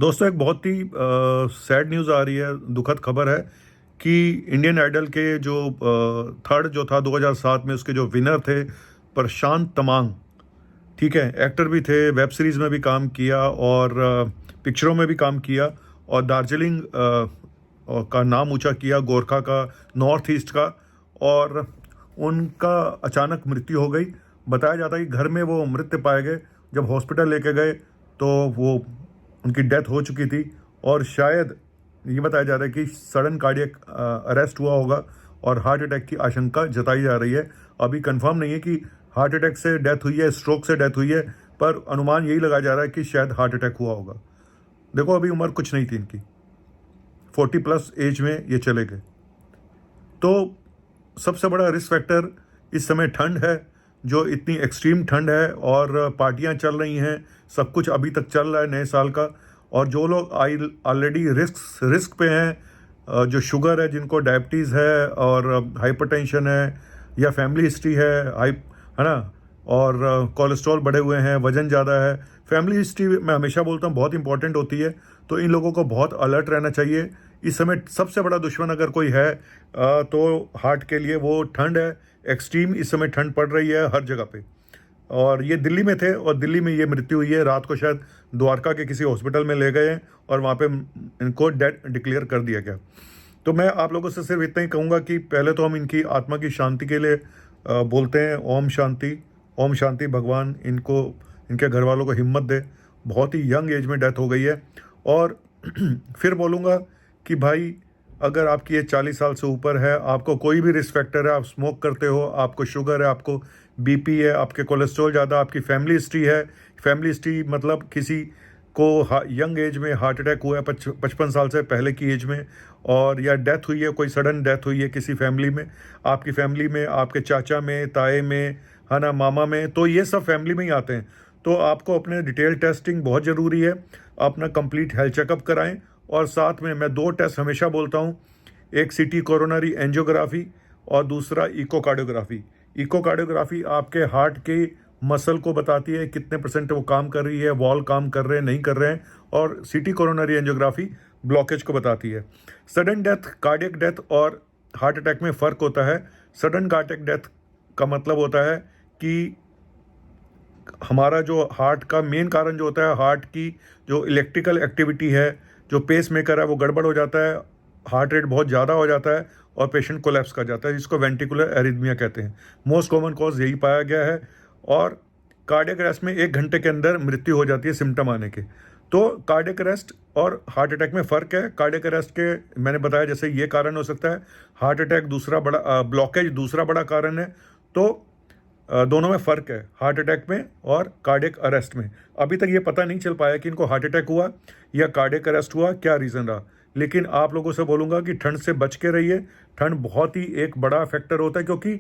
दोस्तों, एक बहुत ही सैड न्यूज़ आ रही है, दुखद खबर है कि इंडियन आइडल के जो थर्ड जो था 2007 में, उसके जो विनर थे प्रशांत तमांग, ठीक है, एक्टर भी थे, वेब सीरीज़ में भी काम किया और पिक्चरों में भी काम किया और दार्जिलिंग का नाम ऊंचा किया, गोरखा का, नॉर्थ ईस्ट का। और उनका अचानक मृत्यु हो गई। बताया जाता है कि घर में वो मृत पाए गए। जब हॉस्पिटल लेके गए तो वो उनकी डेथ हो चुकी थी और शायद ये बताया जा रहा है कि सडन कार्डियक अरेस्ट हुआ होगा और हार्ट अटैक की आशंका जताई जा रही है। अभी कंफर्म नहीं है कि हार्ट अटैक से डेथ हुई है, स्ट्रोक से डेथ हुई है, पर अनुमान यही लगाया जा रहा है कि शायद हार्ट अटैक हुआ होगा। देखो, अभी उम्र कुछ नहीं थी इनकी, 40+ एज में ये चले गए। तो सबसे बड़ा रिस्क फैक्टर इस समय ठंड है, जो इतनी एक्सट्रीम ठंड है और पार्टियां चल रही हैं, सब कुछ अभी तक चल रहा है नए साल का। और जो लोग ऑलरेडी रिस्क पे हैं, जो शुगर है, जिनको डायबिटीज़ है और हाइपरटेंशन है या फैमिली हिस्ट्री है ना, और कोलेस्ट्रॉल बढ़े हुए हैं, वजन ज़्यादा है, फैमिली हिस्ट्री मैं हमेशा बोलता हूँ बहुत इंपॉर्टेंट होती है। तो इन लोगों को बहुत अलर्ट रहना चाहिए। इस समय सबसे बड़ा दुश्मन अगर कोई है तो हार्ट के लिए वो ठंड है। एक्सट्रीम इस समय ठंड पड़ रही है हर जगह पे। और ये दिल्ली में थे और दिल्ली में ये मृत्यु हुई है। रात को शायद द्वारका के किसी हॉस्पिटल में ले गए और वहाँ पे इनको डेड डिक्लेयर कर दिया गया। तो मैं आप लोगों से सिर्फ इतना ही कहूँगा कि पहले तो हम इनकी आत्मा की शांति के लिए बोलते हैं ओम शांति, ओम शांति। भगवान इनको, इनके घर वालों को हिम्मत दे। बहुत ही यंग एज में डेथ हो गई है। और फिर बोलूँगा कि भाई, अगर आपकी एज 40 साल से ऊपर है, आपको कोई भी रिस्क फैक्टर है, आप स्मोक करते हो, आपको शुगर है, आपको बीपी है, आपके कोलेस्ट्रॉल ज़्यादा, आपकी फैमिली हिस्ट्री है, फैमिली हिस्ट्री मतलब किसी को यंग एज में हार्ट अटैक हुआ है 55 साल से पहले की एज में, और या डेथ हुई है, कोई सडन डेथ हुई है किसी फैमिली में, आपकी फैमिली में, आपके चाचा में, ताए में, है ना, मामा में, तो ये सब फैमिली में ही आते हैं। तो आपको अपने डिटेल टेस्टिंग बहुत ज़रूरी है। अपना कंप्लीट हेल्थ चेकअप कराएं। और साथ में मैं 2 टेस्ट हमेशा बोलता हूँ, एक सीटी कोरोनरी एंजियोग्राफी और दूसरा इकोकार्डियोग्राफी। इकोकार्डियोग्राफी आपके हार्ट के मसल को बताती है कितने % वो काम कर रही है, वॉल काम कर रहे हैं, नहीं कर रहे हैं। और सीटी कोरोनरी एंजियोग्राफी ब्लॉकेज को बताती है। सडन डेथ, कार्डियक डेथ और हार्ट अटैक में फ़र्क होता है। सडन कार्डियक डेथ का मतलब होता है कि हमारा जो हार्ट का मेन कारण जो होता है, हार्ट की जो इलेक्ट्रिकल एक्टिविटी है, जो पेस मेकर है, वो गड़बड़ हो जाता है, हार्ट रेट बहुत ज़्यादा हो जाता है और पेशेंट कोलैप्स कर जाता है, जिसको वेंटिकुलर एरिथमिया कहते हैं। मोस्ट कॉमन कॉज यही पाया गया है। और कार्डियक अरेस्ट में 1 घंटे के अंदर मृत्यु हो जाती है सिम्टम आने के। तो कार्डियक अरेस्ट और हार्ट अटैक में फ़र्क है। कार्डियक अरेस्ट के मैंने बताया जैसे ये कारण हो सकता है, हार्ट अटैक दूसरा बड़ा, ब्लॉकेज दूसरा बड़ा कारण है। तो दोनों में फ़र्क है, हार्ट अटैक में और कार्डियक अरेस्ट में। अभी तक ये पता नहीं चल पाया कि इनको हार्ट अटैक हुआ या कार्डियक अरेस्ट हुआ, क्या रीज़न रहा। लेकिन आप लोगों से बोलूँगा कि ठंड से बच के रहिए। ठंड बहुत ही एक बड़ा फैक्टर होता है, क्योंकि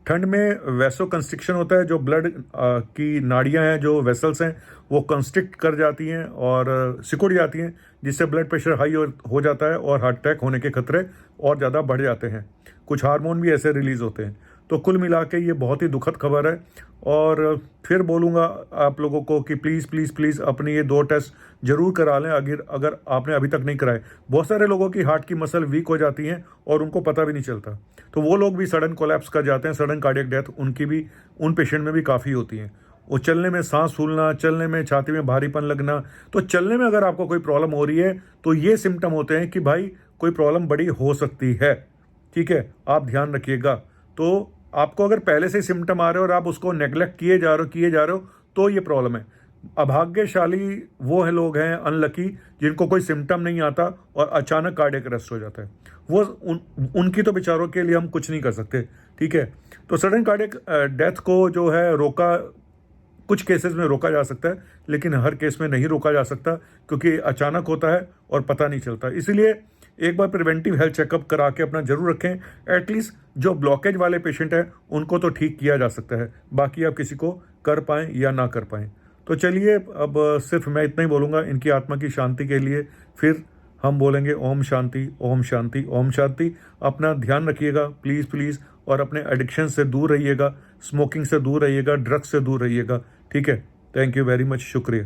ठंड में वैसो कंस्ट्रिक्शन होता है, जो ब्लड की नाड़ियाँ हैं, जो वेसल्स हैं, वो कंस्ट्रिक्ट कर जाती हैं और सिकुड़ जाती हैं, जिससे ब्लड प्रेशर हाई हो जाता है और हार्ट अटैक होने के खतरे और ज़्यादा बढ़ जाते हैं। कुछ हार्मोन भी ऐसे रिलीज़ होते हैं। तो कुल मिला के ये बहुत ही दुखद खबर है। और फिर बोलूँगा आप लोगों को कि प्लीज़ प्लीज़ प्लीज़ अपनी ये 2 टेस्ट ज़रूर करा लें, अगर आपने अभी तक नहीं कराए। बहुत सारे लोगों की हार्ट की मसल वीक हो जाती हैं और उनको पता भी नहीं चलता, तो वो लोग भी सडन कोलैप्स कर जाते हैं। सडन कार्डियक डेथ उनकी भी, उन पेशेंट में भी काफ़ी होती हैं। वो चलने में सांस फूलना, चलने में छाती में भारीपन लगना। तो चलने में अगर आपको कोई प्रॉब्लम हो रही है तो ये सिम्टम होते हैं कि भाई कोई प्रॉब्लम बड़ी हो सकती है। ठीक है, आप ध्यान रखिएगा। तो आपको अगर पहले से सिम्टम आ रहे हो और आप उसको नेग्लेक्ट किए जा रहे हो तो ये प्रॉब्लम है। अभाग्यशाली वो है, लोग हैं अनलकी, जिनको कोई सिम्टम नहीं आता और अचानक कार्डियक अरेस्ट हो जाता है। वो उनकी तो बेचारों के लिए हम कुछ नहीं कर सकते। ठीक है, तो सडन कार्डियक डेथ को जो है रोका, कुछ केसेस में रोका जा सकता है, लेकिन हर केस में नहीं रोका जा सकता, क्योंकि अचानक होता है और पता नहीं चलता। इसीलिए एक बार प्रिवेंटिव हेल्थ चेकअप करा के अपना जरूर रखें। एटलीस्ट जो ब्लॉकेज वाले पेशेंट हैं उनको तो ठीक किया जा सकता है, बाकी आप किसी को कर पाएँ या ना कर पाएँ। तो चलिए, अब सिर्फ मैं इतना ही बोलूँगा इनकी आत्मा की शांति के लिए। फिर हम बोलेंगे ओम शांति, ओम शांति, ओम शांति। अपना ध्यान रखिएगा प्लीज़ प्लीज़, और अपने एडिक्शन से दूर रहिएगा, स्मोकिंग से दूर रहिएगा, ड्रग्स से दूर रहिएगा। ठीक है, थैंक यू वेरी मच, शुक्रिया।